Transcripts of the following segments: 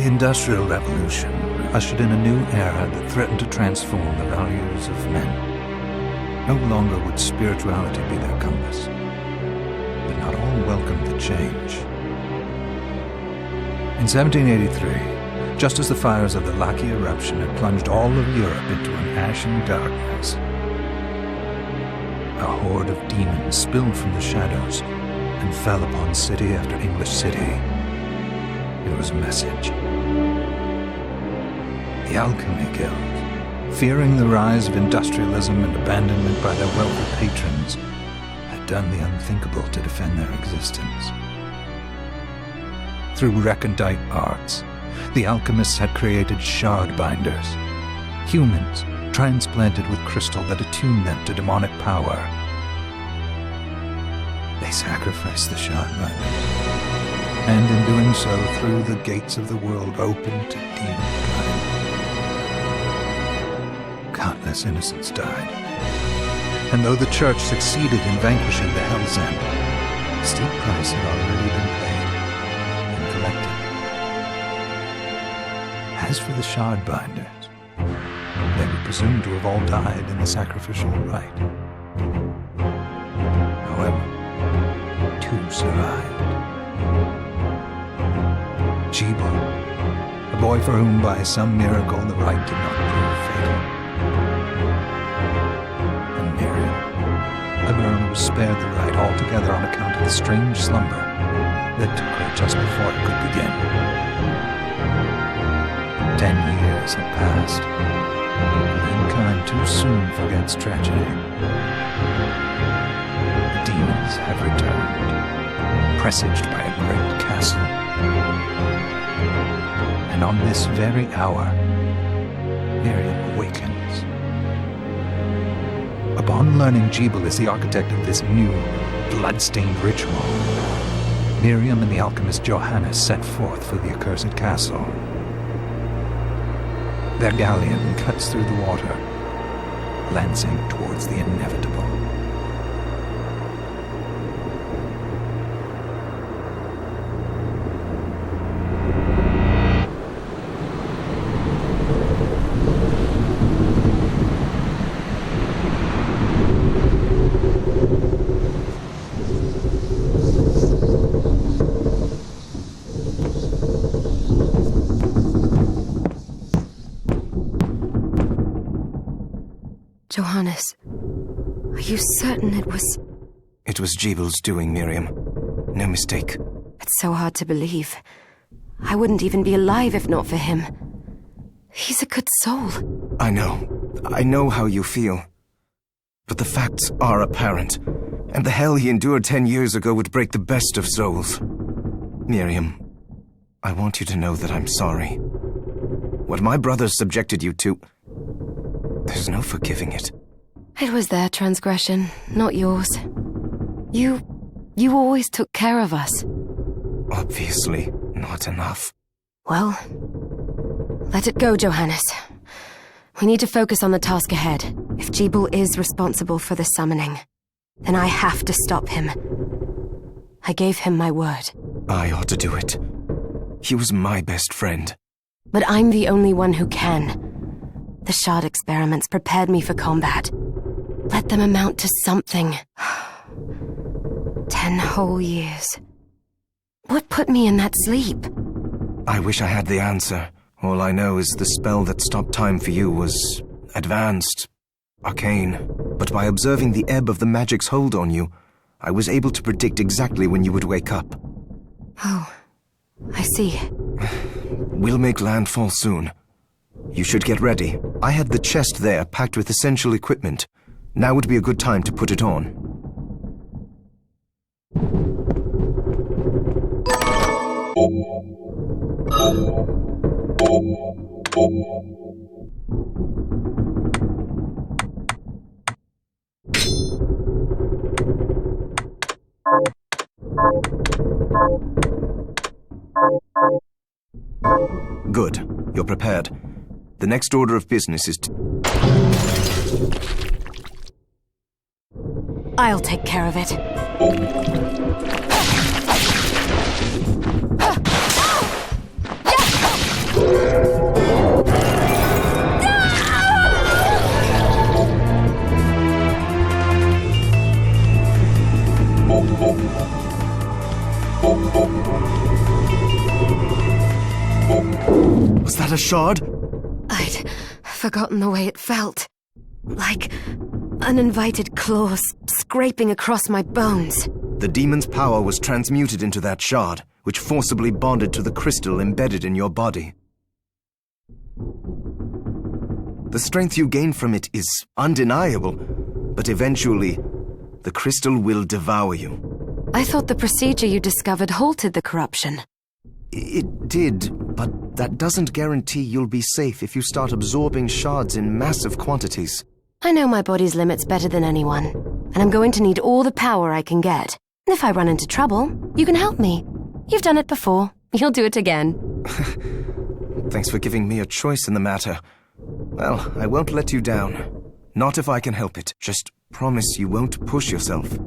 The Industrial Revolution ushered in a new era that threatened to transform the values of men. No longer would spirituality be their compass, but not all welcomed the change. In 1783, just as the fires of the Laki eruption had plunged all of Europe into an ashen darkness, a horde of demons spilled from the shadows and fell upon city after English city. It was a message. The Alchemy Guild, fearing the rise of industrialism and abandonment by their wealthy patrons, had done the unthinkable to defend their existence. Through recondite arts, the alchemists had created shard binders, humans transplanted with crystal that attuned them to demonic power. They sacrificed the shard binders, and in doing so threw the gates of the world open to demonkind. Countless innocents died, and though the church succeeded in vanquishing the Hell's End, a steep price had already been paid and collected. As for the shard binders, they were presumed to have all died in the sacrificial rite. However, two survived. Juego, a boy for whom by some miracle the rite did not prove fatal. And Miriam, a girl who was spared the rite altogether on account of the strange slumber that took her just before it could begin. 10 years had passed. Mankind too soon forgets tragedy. The demons have returned, presaged by a great castle. And on this very hour, Miriam awakens. Upon learning Juego is the architect of this new, blood-stained ritual, Miriam and the alchemist Johannes set forth for the accursed castle. Their galleon cuts through the water, lancing towards the inevitable. Johannes, are you certain it was... It was Juego's doing, Miriam. No mistake. It's so hard to believe. I wouldn't even be alive if not for him. He's a good soul. I know how you feel. But the facts are apparent, and the hell he endured 10 years ago would break the best of souls. Miriam, I want you to know that I'm sorry. What my brothers subjected you to... There's no forgiving it. It was their transgression, not yours. You always took care of us. Obviously, not enough. Well, let it go, Johannes. We need to focus on the task ahead. If Juego is responsible for the summoning, then I have to stop him. I gave him my word. I ought to do it. He was my best friend. But I'm the only one who can. The shard experiments prepared me for combat. Let them amount to something. 10 whole years. What put me in that sleep? I wish I had the answer. All I know is the spell that stopped time for you was advanced, arcane. But by observing the ebb of the magic's hold on you, I was able to predict exactly when you would wake up. Oh, I see. We'll make landfall soon. You should get ready. I had the chest there packed with essential equipment. Now would be a good time to put it on. Good. You're prepared. The next order of business is to... I'll take care of it. that a shard? I'd forgotten the way it felt. Like uninvited claws scraping across my bones. The demon's power was transmuted into that shard, which forcibly bonded to the crystal embedded in your body. The strength you gain from it is undeniable, but eventually, the crystal will devour you. I thought the procedure you discovered halted the corruption. It did, but that doesn't guarantee you'll be safe if you start absorbing shards in massive quantities. I know my body's limits better than anyone, and I'm going to need all the power I can get. If I run into trouble, you can help me. You've done it before. You'll do it again. Thanks for giving me a choice in the matter. Well, I won't let you down. Not if I can help it. Just promise you won't push yourself.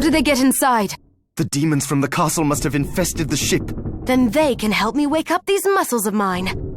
How did they get inside? The demons from the castle must have infested the ship. Then they can help me wake up these muscles of mine.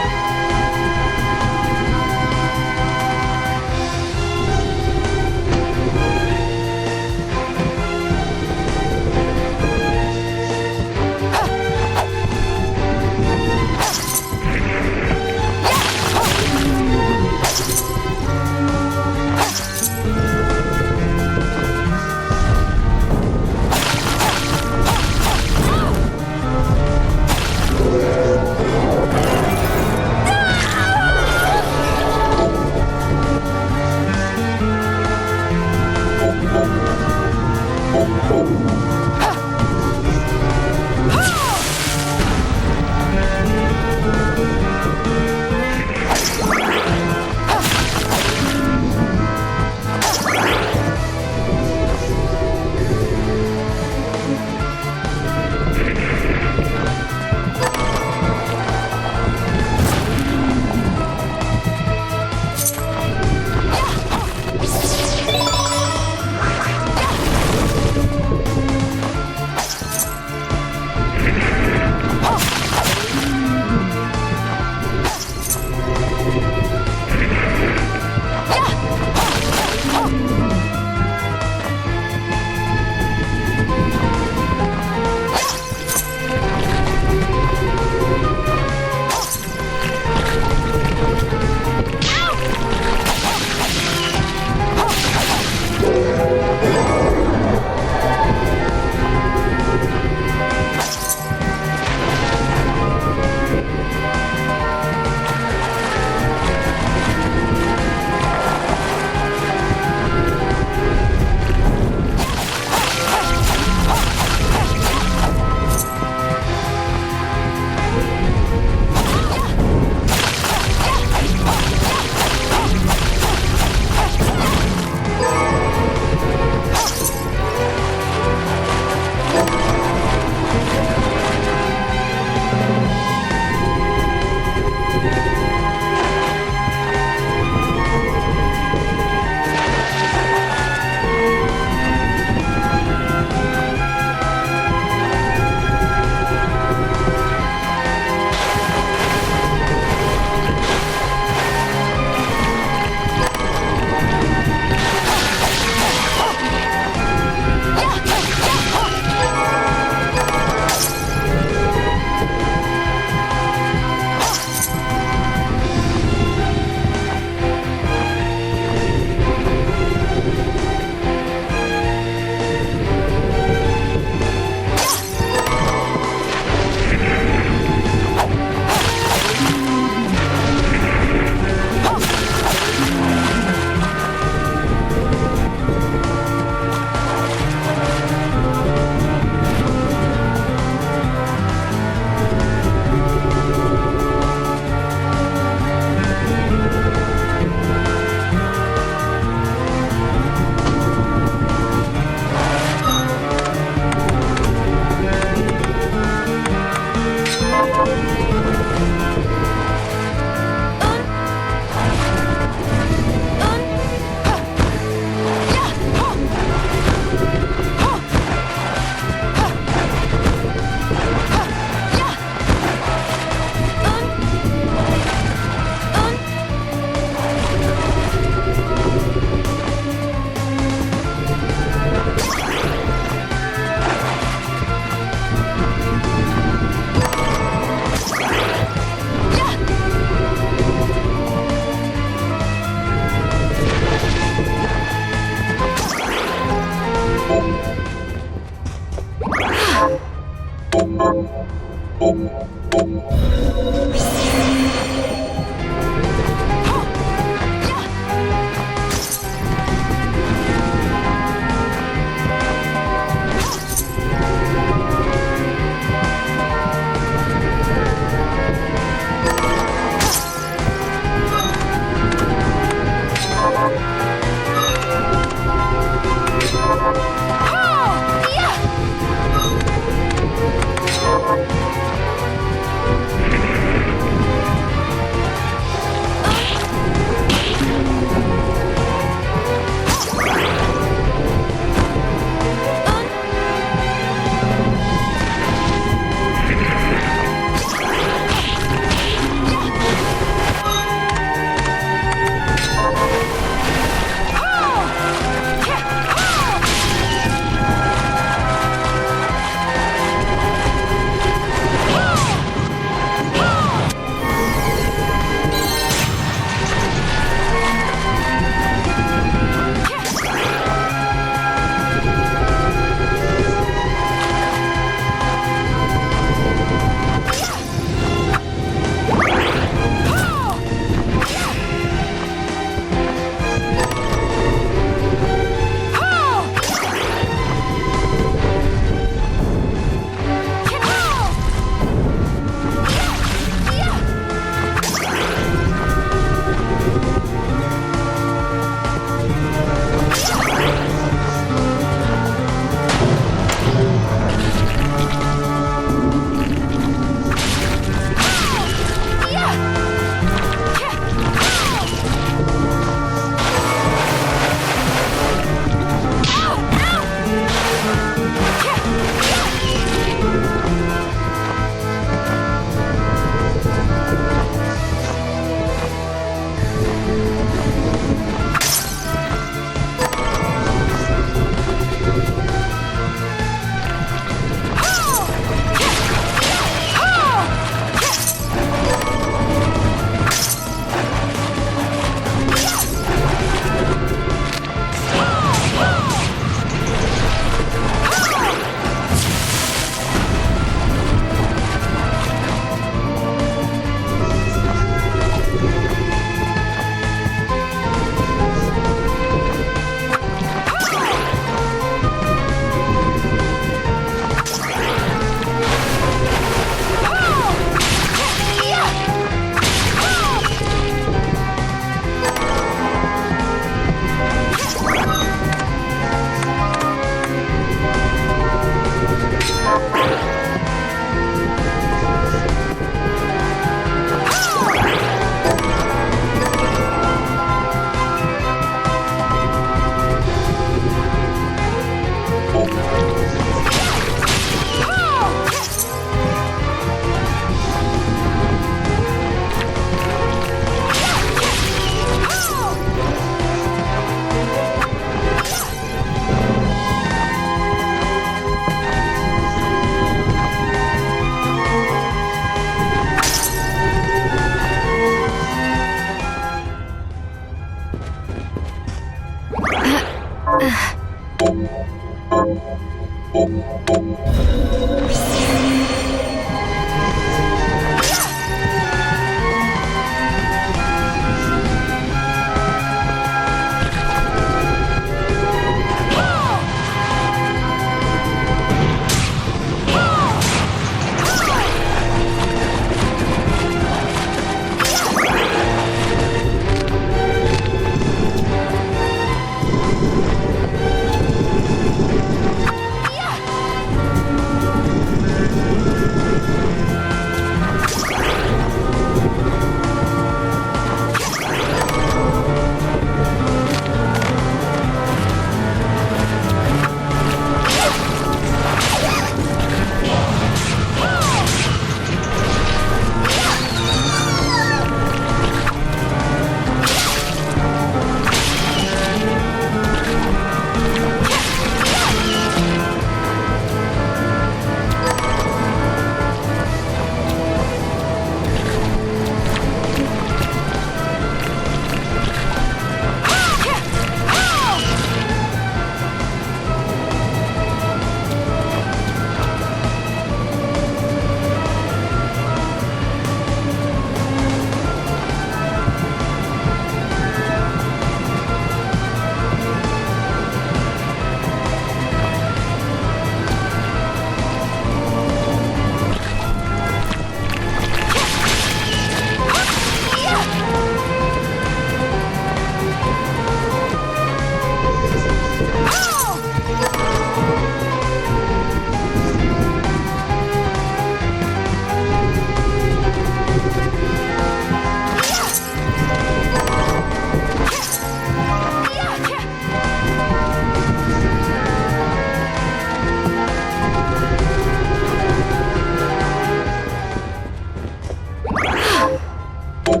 So,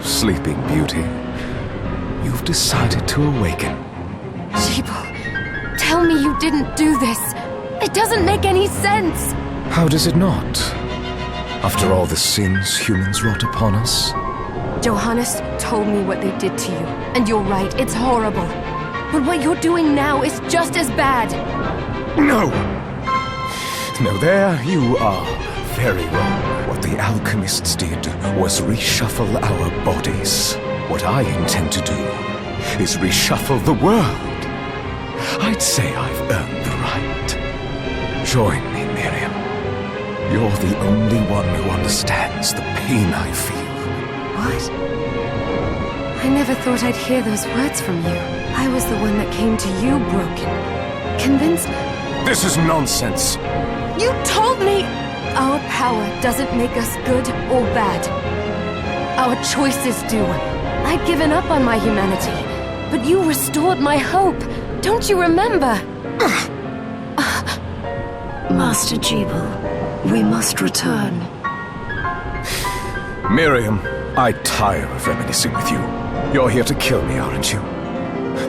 Sleeping Beauty, you've decided to awaken. Jibal, tell me you didn't do this. It doesn't make any sense. How does it not? After all the sins humans wrought upon us? Johannes told me what they did to you, and you're right, it's horrible. But what you're doing now is just as bad. No! No, there you are. Very wrong. What the alchemists did was reshuffle our bodies. What I intend to do is reshuffle the world. I'd say I've earned the right. Join me, Miriam. You're the only one who understands the pain I feel. What? I never thought I'd hear those words from you. I was the one that came to you broken. Convinced... This is nonsense. You told me our power doesn't make us good or bad. Our choices do. I'd given up on my humanity, but you restored my hope. Don't you remember? Master Jibal, we must return. Miriam, I tire of reminiscing with you. You're here to kill me, aren't you?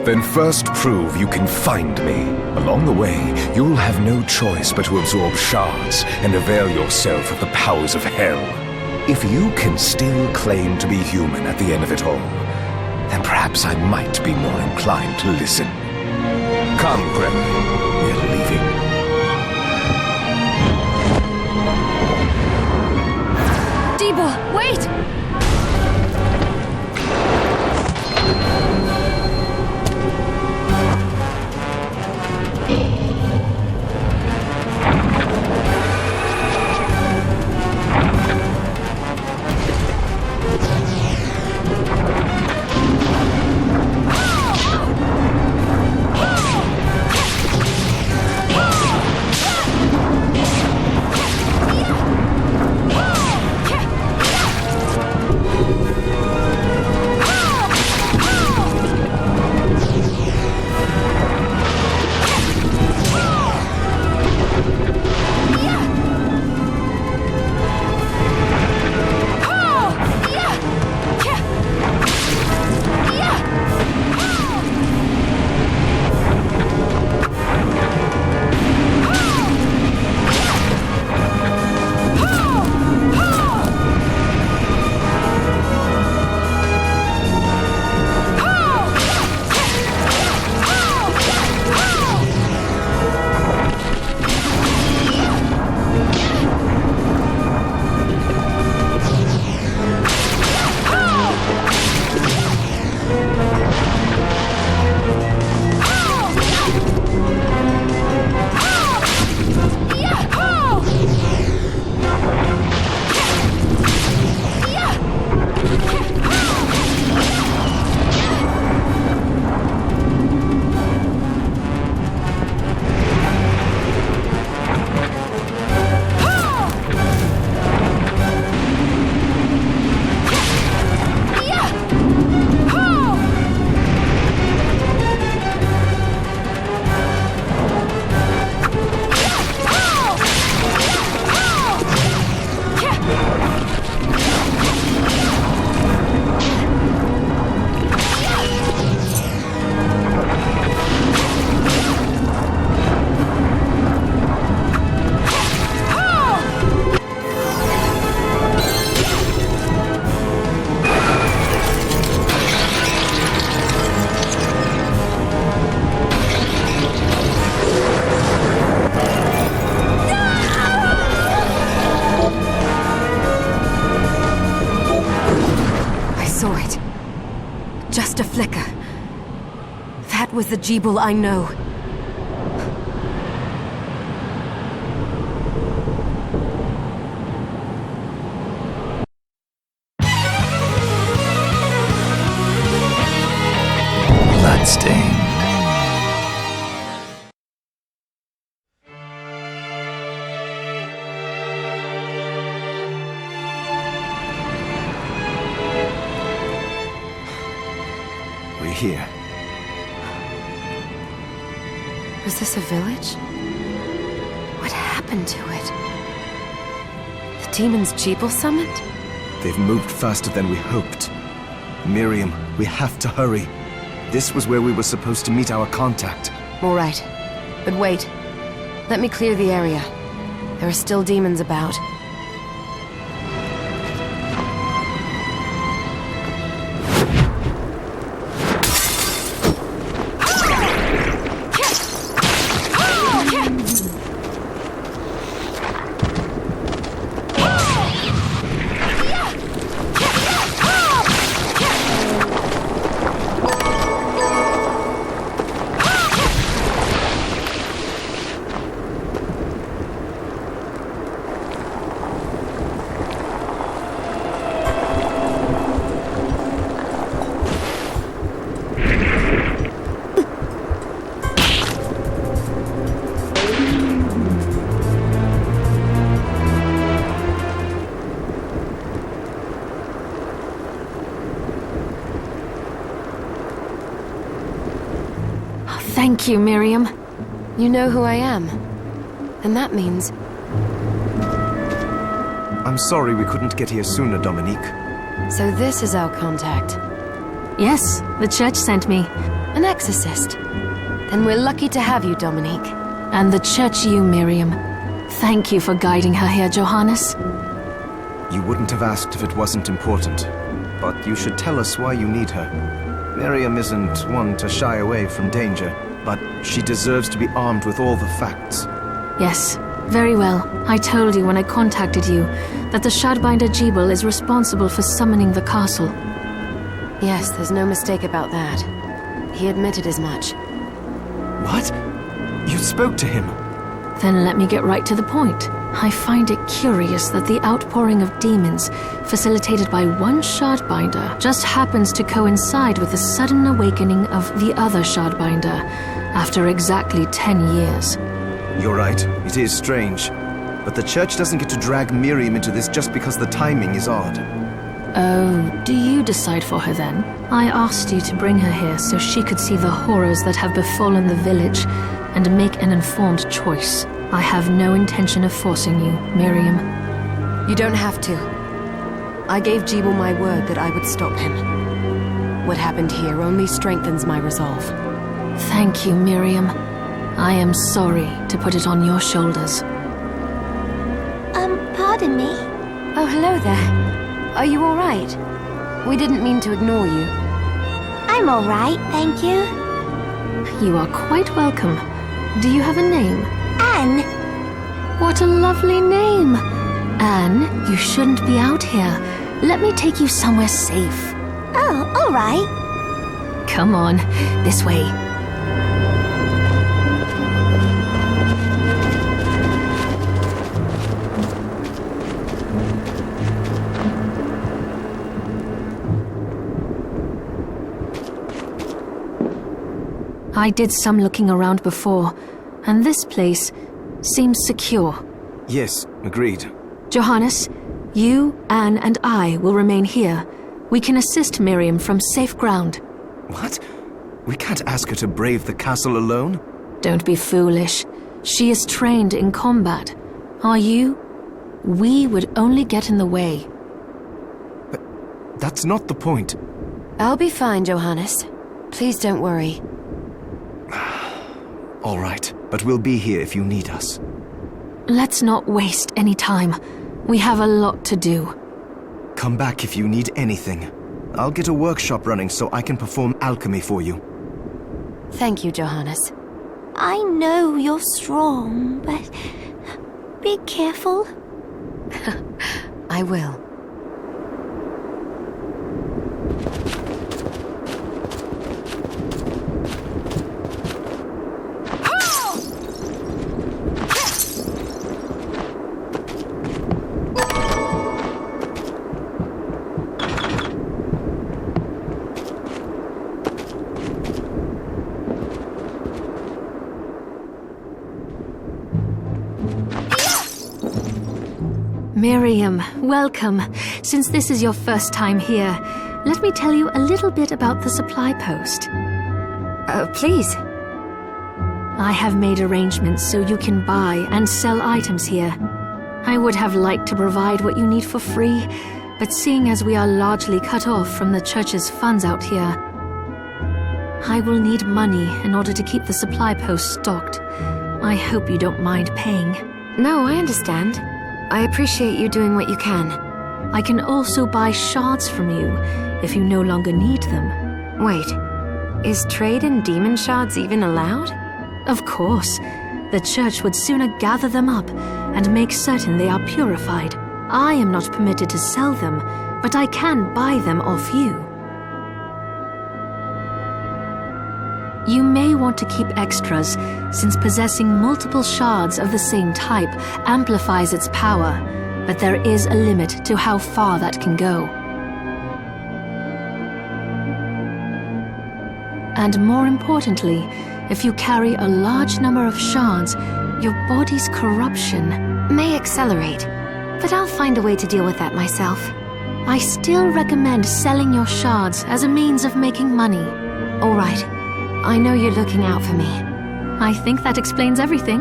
Then first prove you can find me. Along the way, you'll have no choice but to absorb shards and avail yourself of the powers of hell. If you can still claim to be human at the end of it all, then perhaps I might be more inclined to listen. Come, Gremlin. We're leaving. Jibal, wait! Just a flicker. That was the Jibal I know. Bloodstained. here. Was this a village? What happened to it? The demons Jeeble summoned? They've moved faster than we hoped. Miriam, we have to hurry. This was where we were supposed to meet our contact. All right. But wait. Let me clear the area. There are still demons about. Thank you, Miriam. You know who I am. And that means... I'm sorry we couldn't get here sooner, Dominique. So this is our contact. Yes, the church sent me. An exorcist. Then we're lucky to have you, Dominique. And the church you, Miriam. Thank you for guiding her here, Johannes. You wouldn't have asked if it wasn't important. But you should tell us why you need her. Miriam isn't one to shy away from danger, but she deserves to be armed with all the facts. Yes, very well. I told you when I contacted you that the Shardbinder Jeeble is responsible for summoning the castle. Yes, there's no mistake about that. He admitted as much. What? You spoke to him? Then let me get right to the point. I find it curious that the outpouring of demons, facilitated by one Shardbinder, just happens to coincide with the sudden awakening of the other Shardbinder, after exactly 10 years. You're right, it is strange. But the church doesn't get to drag Miriam into this just because the timing is odd. Oh, do you decide for her then? I asked you to bring her here so she could see the horrors that have befallen the village and make an informed choice. I have no intention of forcing you, Miriam. You don't have to. I gave Jeeble my word that I would stop him. What happened here only strengthens my resolve. Thank you, Miriam. I am sorry to put it on your shoulders. Pardon me? Oh, hello there. Are you all right? We didn't mean to ignore you. I'm all right, thank you. You are quite welcome. Do you have a name? Anne. What a lovely name! Anne, you shouldn't be out here. Let me take you somewhere safe. Oh, all right. Come on, this way. I did some looking around before, and this place seems secure. Yes, agreed. Johannes, you, Anne, and I will remain here. We can assist Miriam from safe ground. What? We can't ask her to brave the castle alone? Don't be foolish. She is trained in combat. Are you? We would only get in the way. But that's not the point. I'll be fine, Johannes. Please don't worry. All right, but we'll be here if you need us. Let's not waste any time. We have a lot to do. Come back if you need anything. I'll get a workshop running so I can perform alchemy for you. Thank you, Johannes. I know you're strong, but be careful. I will. Miriam, welcome. Since this is your first time here, let me tell you a little bit about the supply post. Please. I have made arrangements so you can buy and sell items here. I would have liked to provide what you need for free, but seeing as we are largely cut off from the church's funds out here, I will need money in order to keep the supply post stocked. I hope you don't mind paying. No, I understand. I appreciate you doing what you can. I can also buy shards from you if you no longer need them. Wait, is trade in demon shards even allowed? Of course. The church would sooner gather them up and make certain they are purified. I am not permitted to sell them, but I can buy them off you. You may want to keep extras, since possessing multiple shards of the same type amplifies its power, but there is a limit to how far that can go. And more importantly, if you carry a large number of shards, your body's corruption may accelerate, but I'll find a way to deal with that myself. I still recommend selling your shards as a means of making money. All right. I know you're looking out for me. I think that explains everything.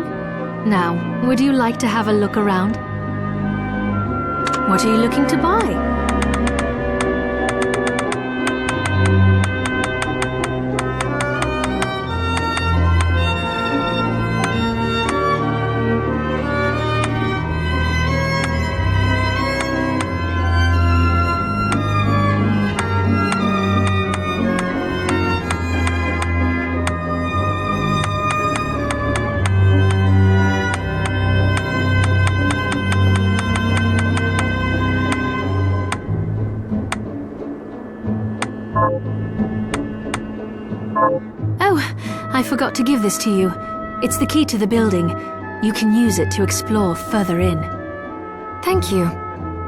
Now, would you like to have a look around? What are you looking to buy? I forgot to give this to you. It's the key to the building. You can use it to explore further in. Thank you.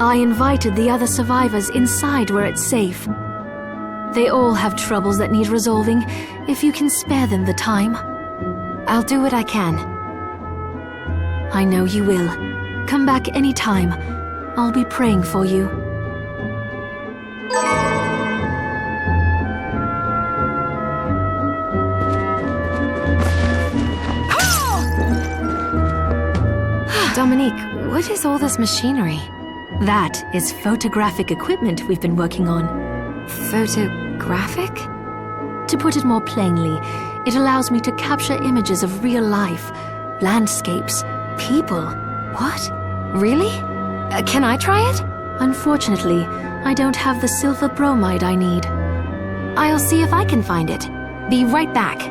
I invited the other survivors inside where it's safe. They all have troubles that need resolving, if you can spare them the time. I'll do what I can. I know you will. Come back anytime. I'll be praying for you. Dominique, what is all this machinery? That is photographic equipment we've been working on. Photographic? To put it more plainly, it allows me to capture images of real life, landscapes, people. What? Really? Can I try it? Unfortunately, I don't have the silver bromide I need. I'll see if I can find it. Be right back.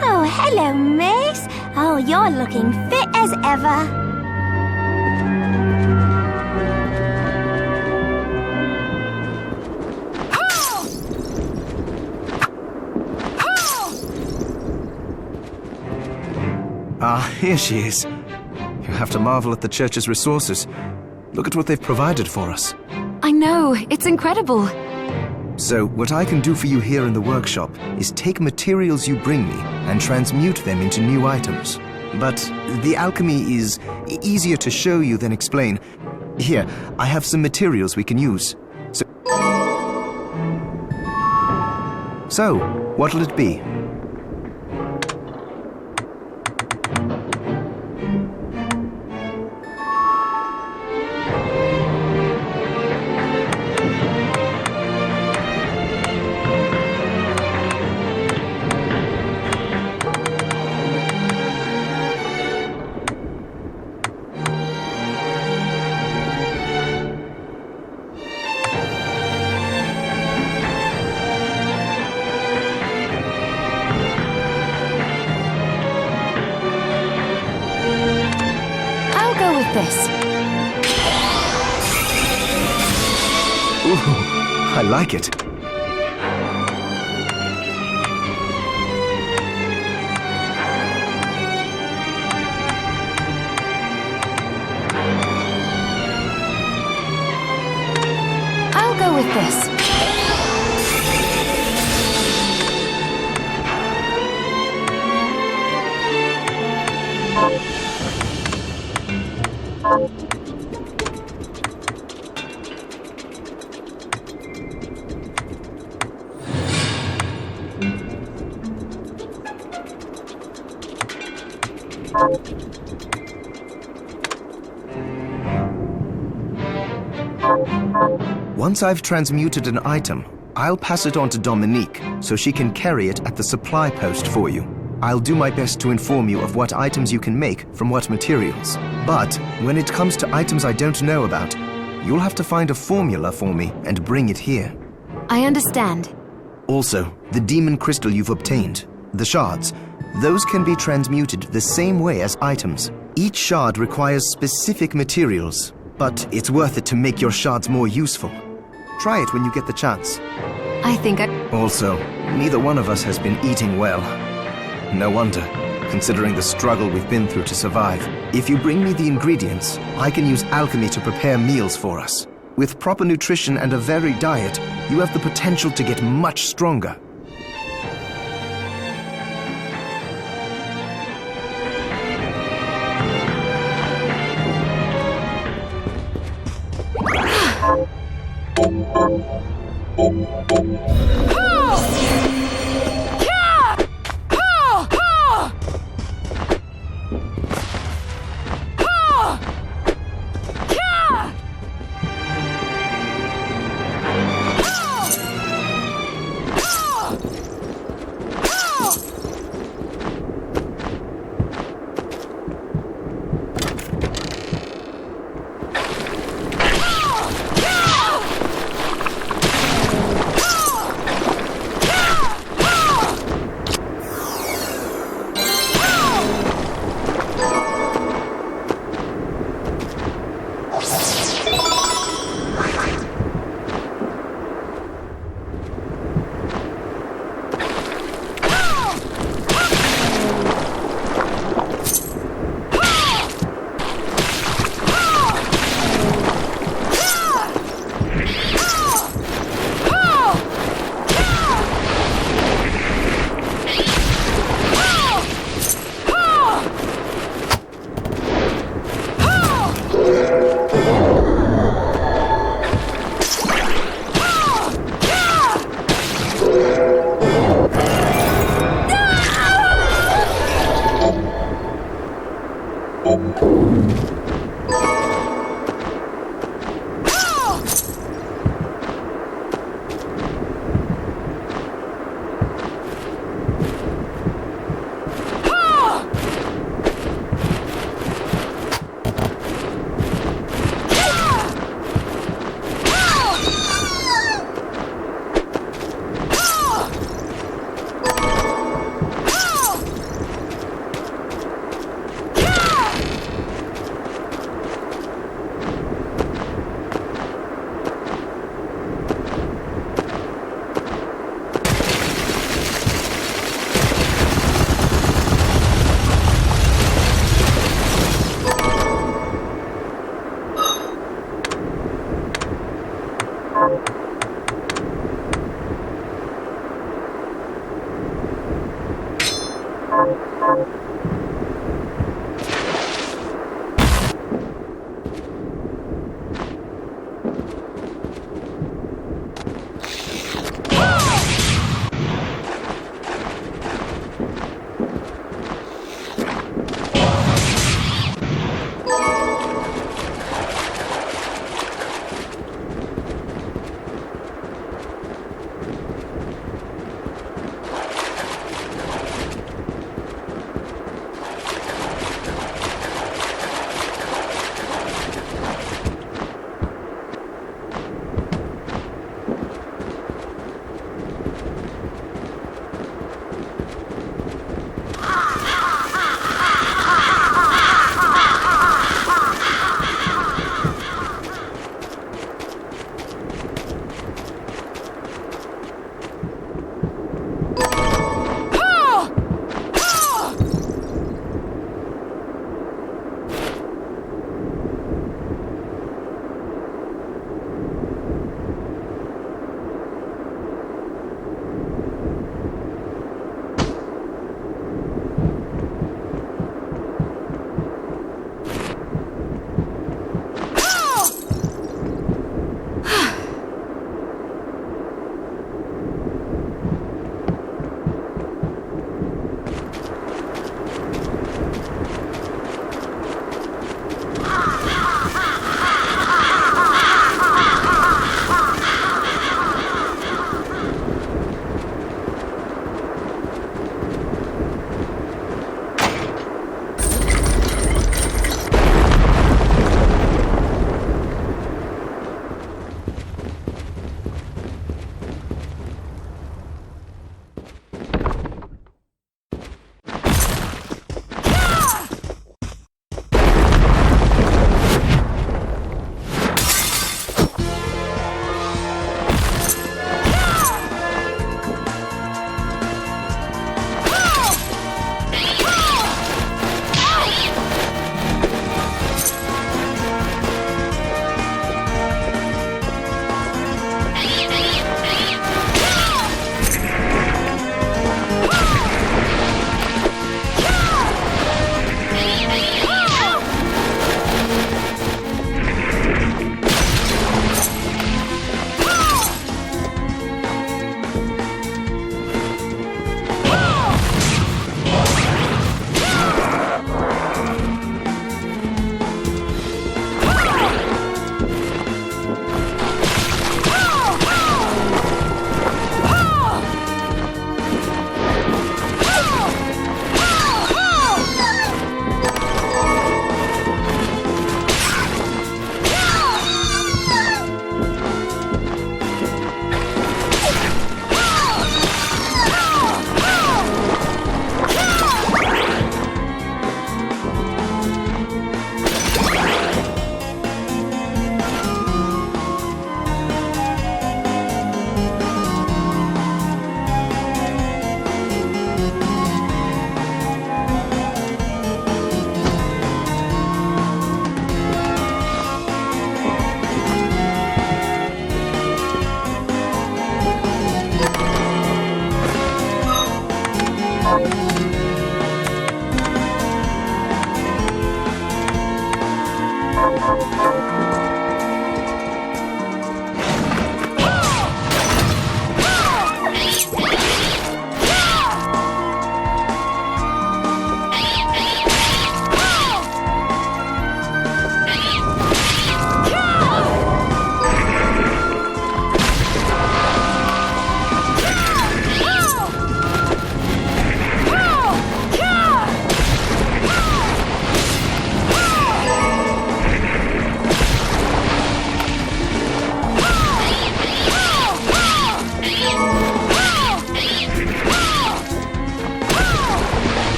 Oh, hello, miss. Oh, you're looking fit as ever. Ah, here she is. You have to marvel at the church's resources. Look at what they've provided for us. I know, it's incredible. So, what I can do for you here in the workshop is take materials you bring me and transmute them into new items. But the alchemy is easier to show you than explain. Here, I have some materials we can use. So, what'll it be? This. Ooh, I like it. I'll go with this. Once I've transmuted an item, I'll pass it on to Dominique so she can carry it at the supply post for you. I'll do my best to inform you of what items you can make from what materials. But when it comes to items I don't know about, you'll have to find a formula for me and bring it here. I understand. Also, the demon crystal you've obtained, the shards, those can be transmuted the same way as items. Each shard requires specific materials, but it's worth it to make your shards more useful. Try it when you get the chance. I think Also, neither one of us has been eating well. No wonder, considering the struggle we've been through to survive. If you bring me the ingredients, I can use alchemy to prepare meals for us. With proper nutrition and a varied diet, you have the potential to get much stronger.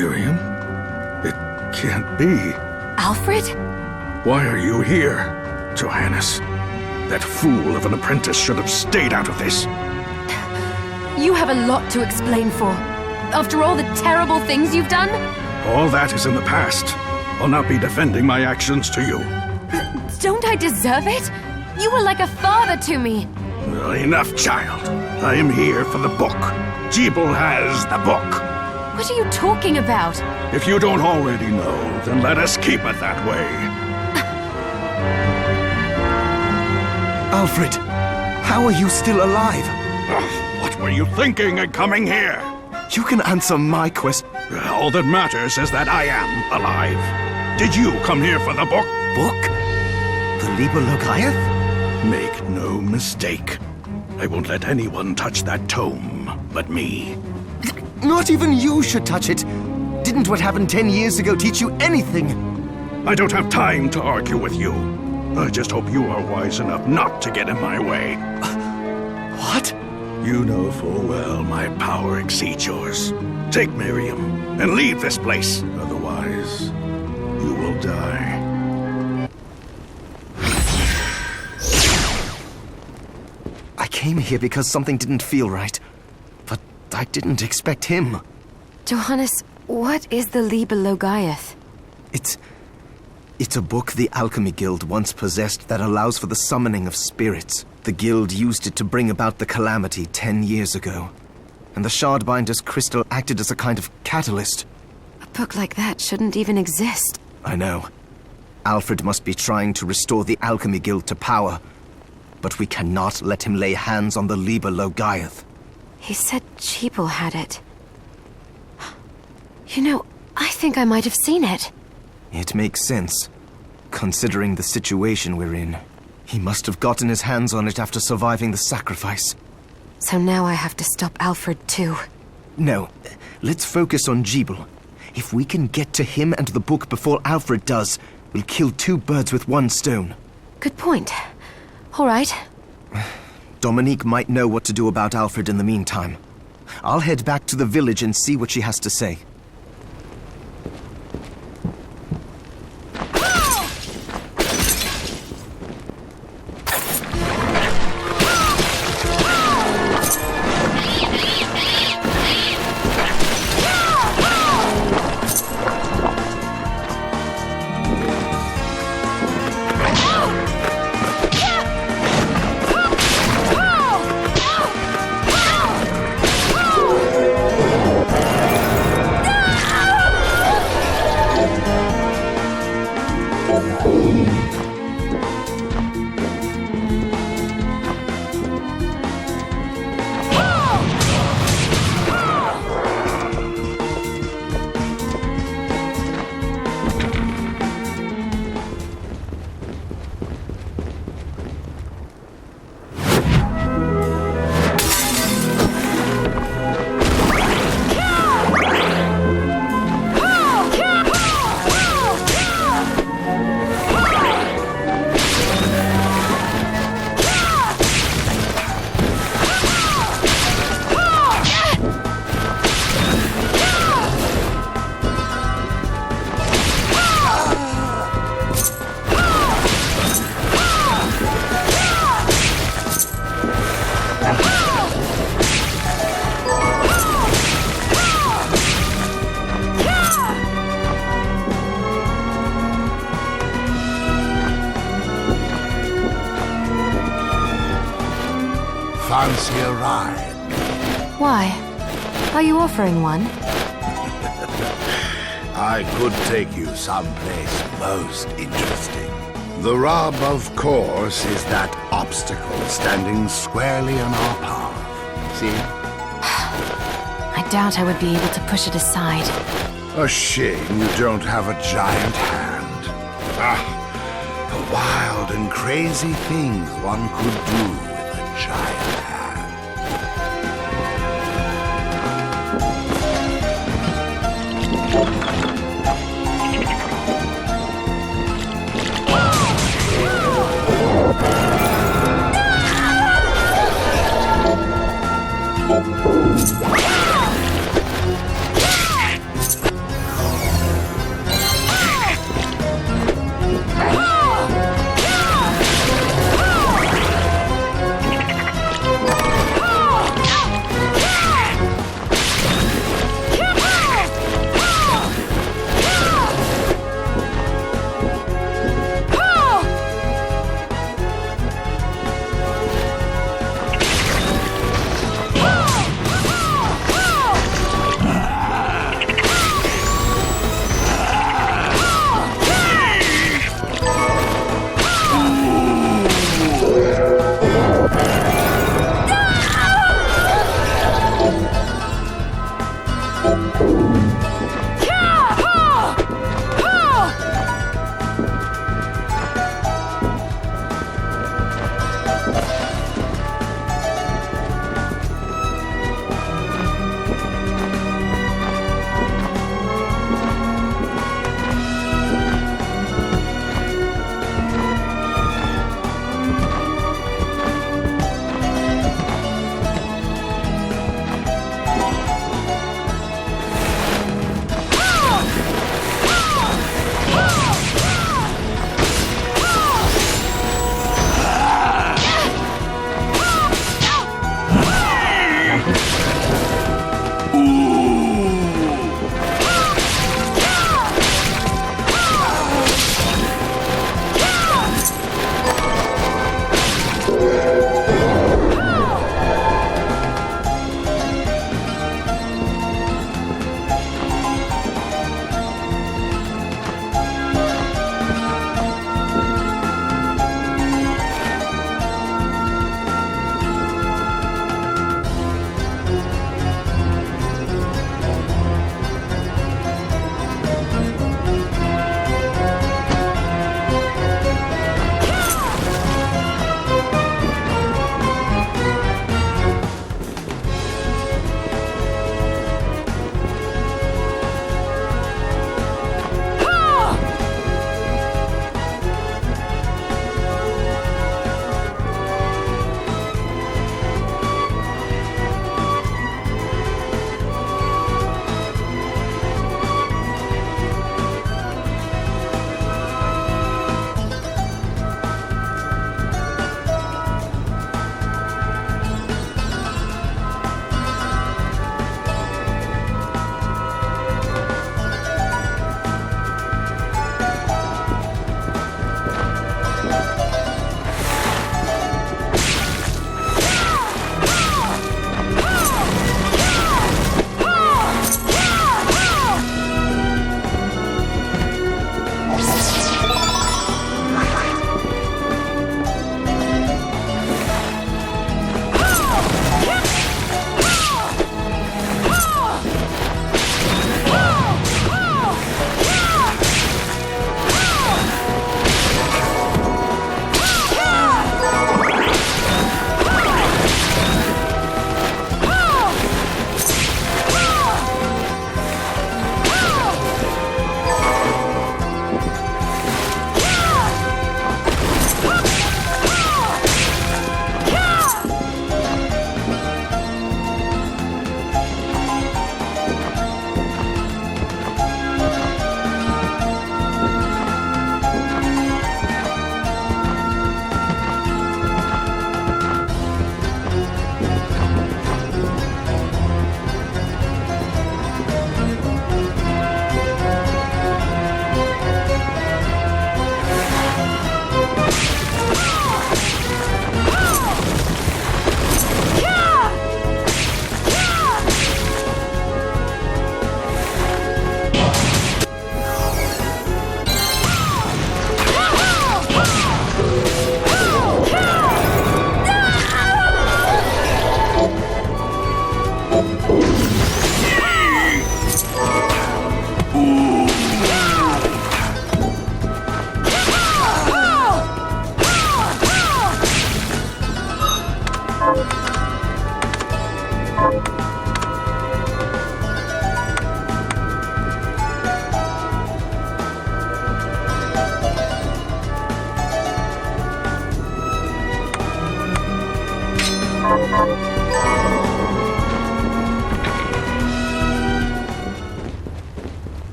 Miriam? It can't be. Alfred? Why are you here, Johannes? That fool of an apprentice should have stayed out of this. You have a lot to explain for. After all the terrible things you've done? All that is in the past. I'll not be defending my actions to you. Don't I deserve it? You were like a father to me. Enough, child. I am here for the book. Jeeble has the book. What are you talking about? If you don't already know, then let us keep it that way. Alfred, how are you still alive? What were you thinking in coming here? You can answer my question. All that matters is that I am alive. Did you come here for the book? Book? The Liber Logaeth? Make no mistake. I won't let anyone touch that tome but me. Not even you should touch it. Didn't what happened 10 years ago teach you anything? I don't have time to argue with you. I just hope you are wise enough not to get in my way. What? You know full well my power exceeds yours. Take Miriam and leave this place. Otherwise, you will die. I came here because something didn't feel right. But I didn't expect him. Johannes, what is the Liber Logaeth? It's a book the Alchemy Guild once possessed that allows for the summoning of spirits. The Guild used it to bring about the calamity 10 years ago. And the Shardbinder's crystal acted as a kind of catalyst. A book like that shouldn't even exist. I know. Alfred must be trying to restore the Alchemy Guild to power. But we cannot let him lay hands on the Liber Logaeth. He said Jeeble had it. You know, I think I might have seen it. It makes sense, considering the situation we're in. He must have gotten his hands on it after surviving the sacrifice. So now I have to stop Alfred too. No, let's focus on Jeeble. If we can get to him and the book before Alfred does, we'll kill two birds with one stone. Good point. All right. Dominique might know what to do about Alfred in the meantime. I'll head back to the village and see what she has to say. fancy a ride? Why? Are you offering one? I could take you someplace most interesting. The rub, of course, is that obstacle standing squarely in our path. See? I doubt I would be able to push it aside. A shame you don't have a giant hand. The wild and crazy things one could do with a giant hand.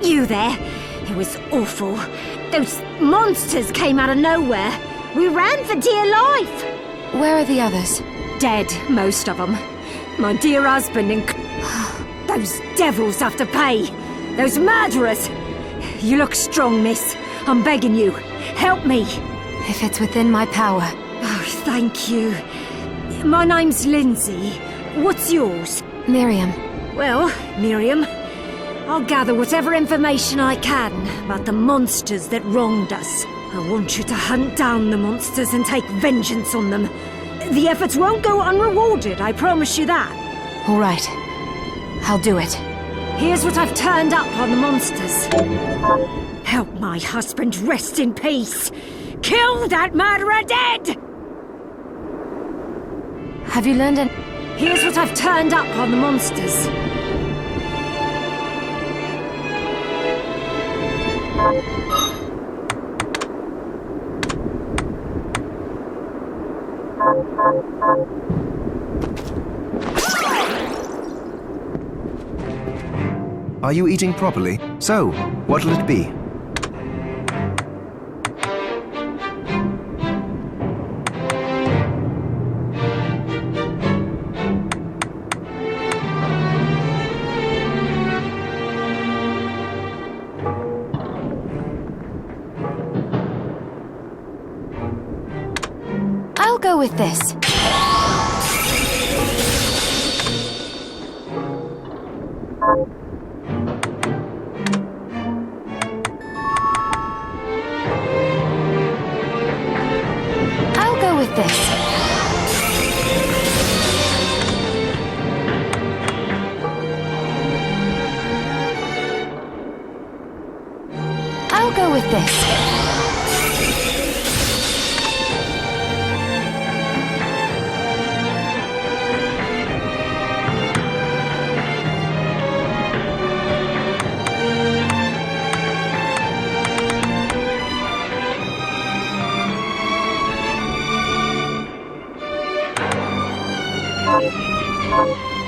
You there? It was awful. Those monsters came out of nowhere. We ran for dear life. Where are the others? Dead, most of them. My dear husband and... Those devils have to pay. Those murderers. You look strong, miss. I'm begging you. Help me. If it's within my power. Oh, thank you. My name's Lindsay. What's yours? Miriam. Well, Miriam, I'll gather whatever information I can about the monsters that wronged us. I want you to hunt down the monsters and take vengeance on them. The efforts won't go unrewarded, I promise you that. All right. I'll do it. Here's what I've turned up on the monsters. Help my husband rest in peace! Kill that murderer dead! Have you learned any... Here's what I've turned up on the monsters. Are you eating properly? So, what'll it be? I'll go with this. I'll go with this. I'll go with this.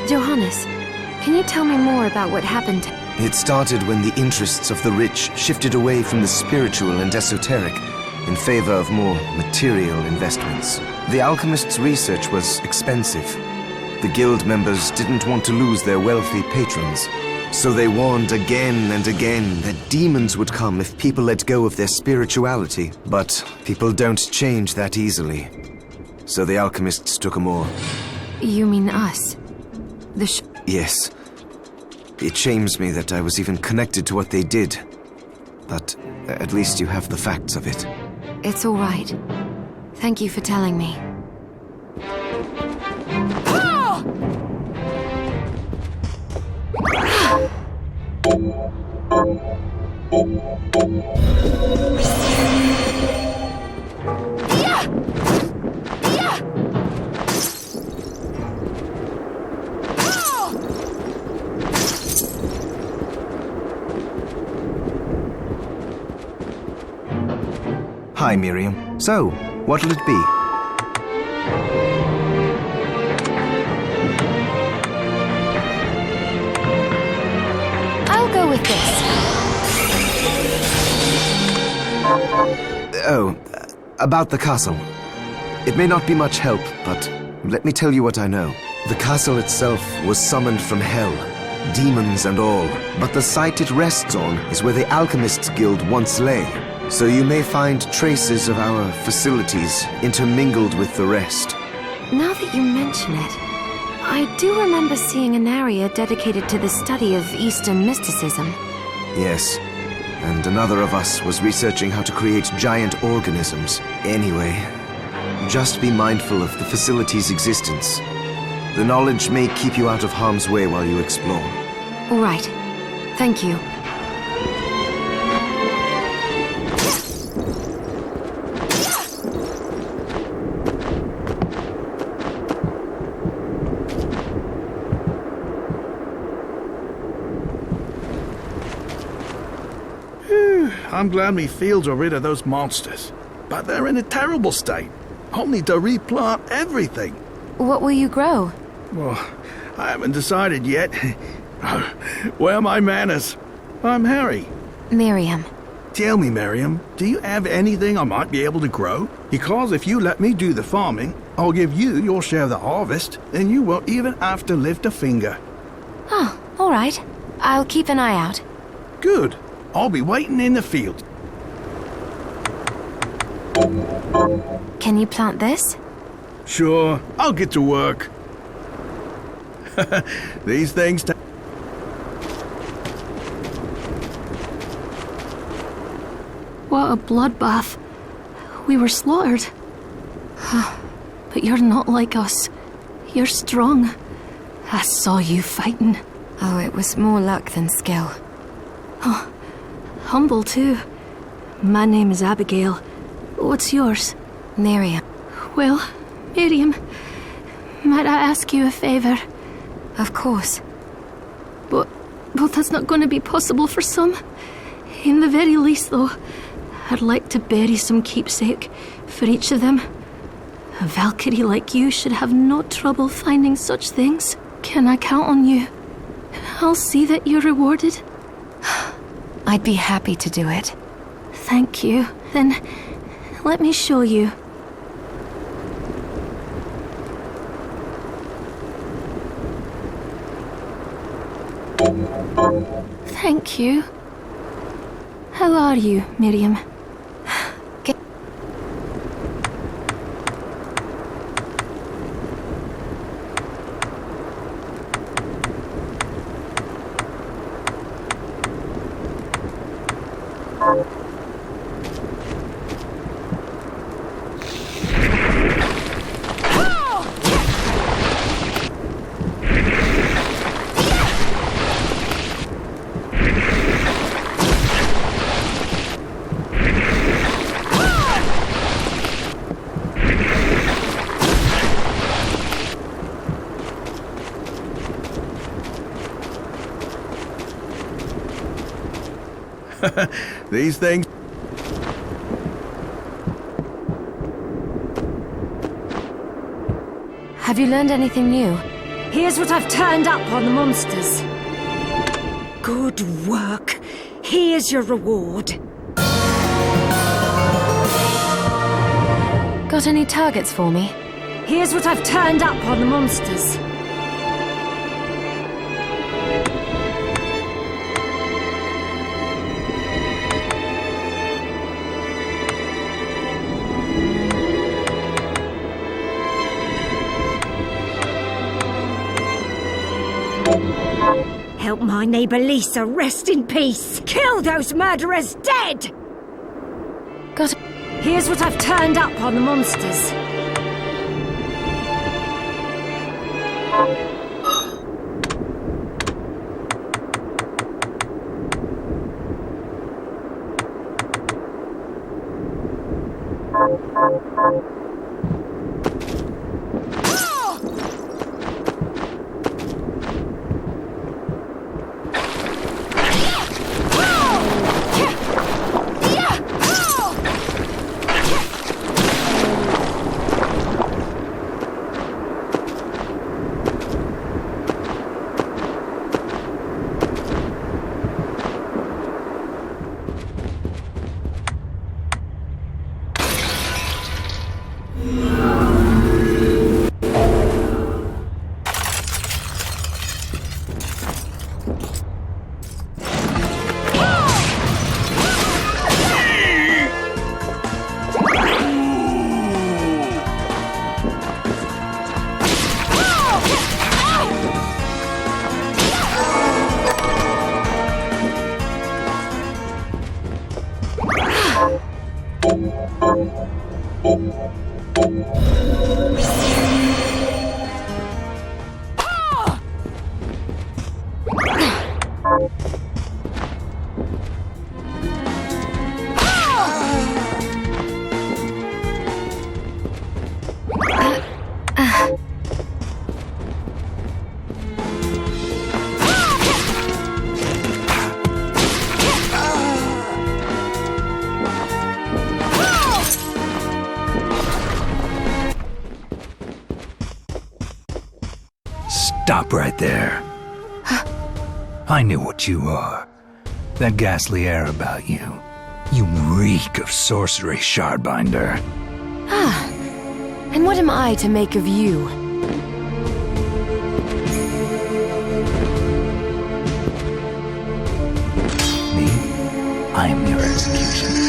Johannes, can you tell me more about what happened? It started when the interests of the rich shifted away from the spiritual and esoteric in favor of more material investments. The alchemists' research was expensive. The guild members didn't want to lose their wealthy patrons, so they warned again and again that demons would come if people let go of their spirituality. But people don't change that easily. So the alchemists took them all. You mean us? Yes. It shames me that I was even connected to what they did. But at least you have the facts of it. It's all right. Thank you for telling me. Hi, Miriam. So, what'll it be? I'll go with this. Oh, about the castle. It may not be much help, but let me tell you what I know. The castle itself was summoned from hell, demons and all, but the site it rests on is where the Alchemists Guild once lay. So you may find traces of our facilities intermingled with the rest. Now that you mention it, I do remember seeing an area dedicated to the study of Eastern mysticism. Yes, and another of us was researching how to create giant organisms. Anyway, just be mindful of the facility's existence. The knowledge may keep you out of harm's way while you explore. All right. Thank you. I'm glad me fields are rid of those monsters. But they're in a terrible state. I'll need to replant everything. What will you grow? Well, I haven't decided yet. Where are my manners? I'm Harry. Miriam. Tell me, Miriam, do you have anything I might be able to grow? Because if you let me do the farming, I'll give you your share of the harvest, and you won't even have to lift a finger. Oh, all right. I'll keep an eye out. Good. I'll be waiting in the field. Can you plant this? Sure, I'll get to work. These things take... What a bloodbath. We were slaughtered. But you're not like us. You're strong. I saw you fighting. Oh, it was more luck than skill. Humble, too. My name is Abigail. What's yours? Miriam. Well, Miriam, might I ask you a favor? Of course. But that's not going to be possible for some. In the very least, though, I'd like to bury some keepsake for each of them. A Valkyrie like you should have no trouble finding such things. Can I count on you? I'll see that you're rewarded. I'd be happy to do it. Thank you. Then, let me show you. Thank you. How are you, Miriam? These things... Have you learned anything new? Here's what I've turned up on the monsters. Good work. Here's your reward. Got any targets for me? Here's what I've turned up on the monsters. Help my neighbor Lisa rest in peace. Kill those murderers dead! Got... Here's what I've turned up on the monsters. Stop right there. I knew what you are. That ghastly air about you. You reek of sorcery, Shardbinder. Ah, and what am I to make of you? Me? I am your execution.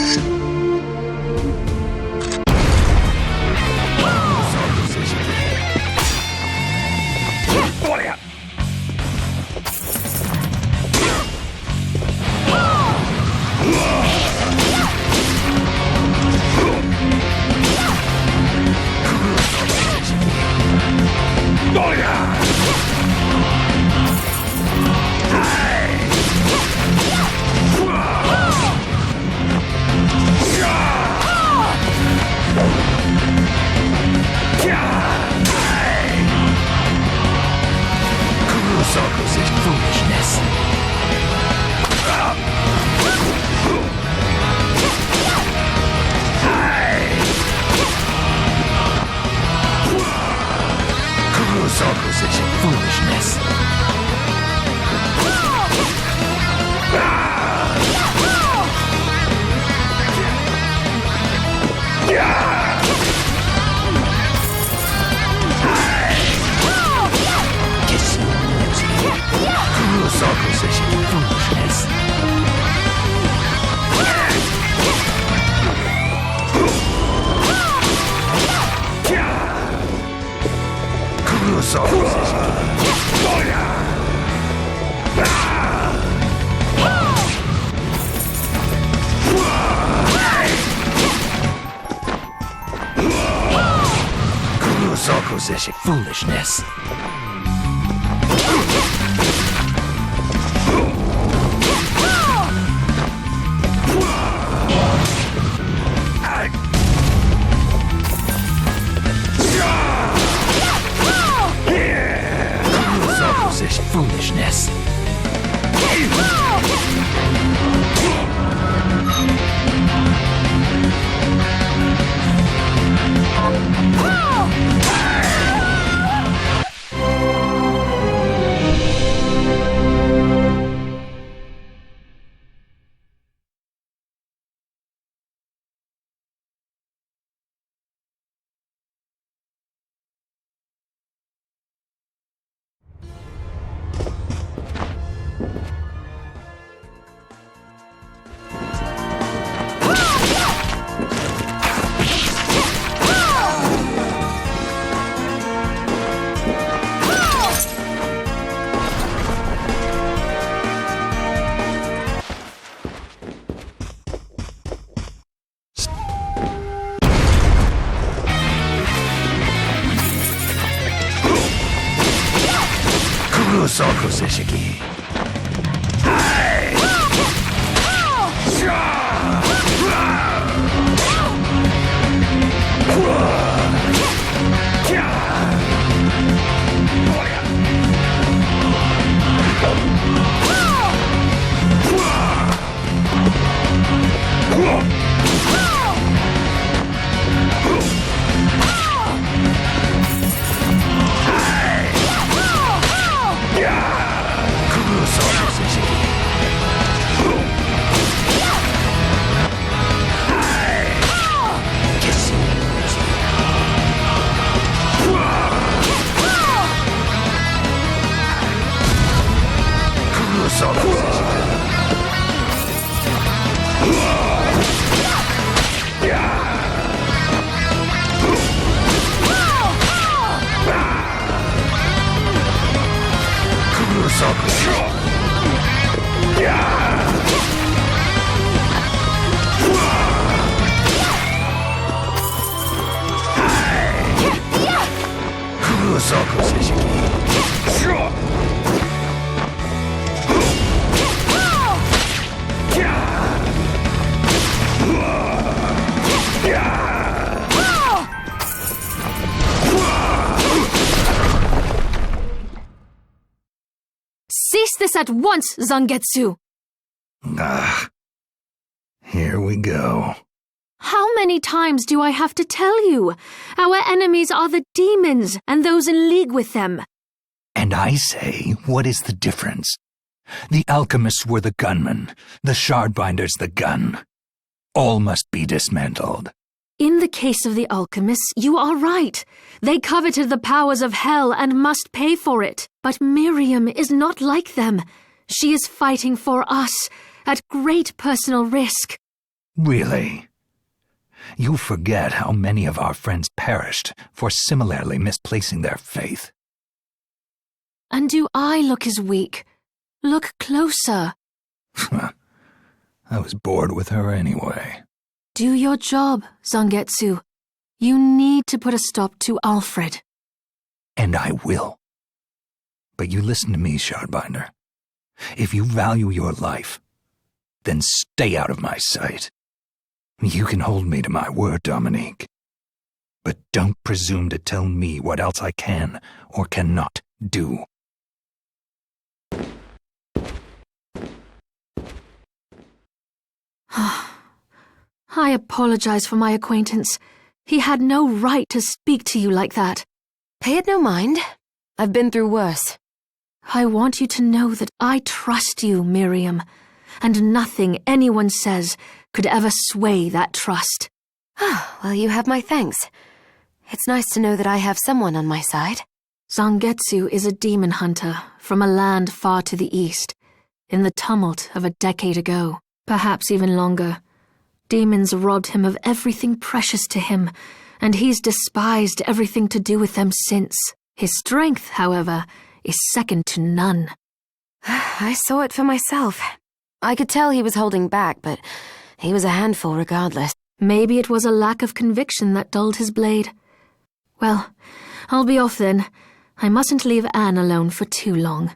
foolishness. Foolishness. Cease this at once, Zangetsu! Here we go. How many times do I have to tell you? Our enemies are the demons and those in league with them. And I say, what is the difference? The alchemists were the gunmen, the shardbinders the gun. All must be dismantled. In the case of the alchemists, you are right. They coveted the powers of hell and must pay for it. But Miriam is not like them. She is fighting for us, at great personal risk. Really? You forget how many of our friends perished for similarly misplacing their faith. And do I look as weak? Look closer. I was bored with her anyway. Do your job, Zangetsu. You need to put a stop to Alfred. And I will. But you listen to me, Shardbinder. If you value your life, then stay out of my sight. You can hold me to my word, Dominique. But don't presume to tell me what else I can or cannot do. I apologize for my acquaintance. He had no right to speak to you like that. Pay it no mind. I've been through worse. I want you to know that I trust you, Miriam, and nothing anyone says could ever sway that trust. Well, you have my thanks. It's nice to know that I have someone on my side. Zangetsu is a demon hunter from a land far to the east, in the tumult of a decade ago, perhaps even longer. Demons robbed him of everything precious to him, and he's despised everything to do with them since. His strength, however, is second to none. I saw it for myself. I could tell he was holding back, but he was a handful regardless. Maybe it was a lack of conviction that dulled his blade. Well, I'll be off then. I mustn't leave Anne alone for too long.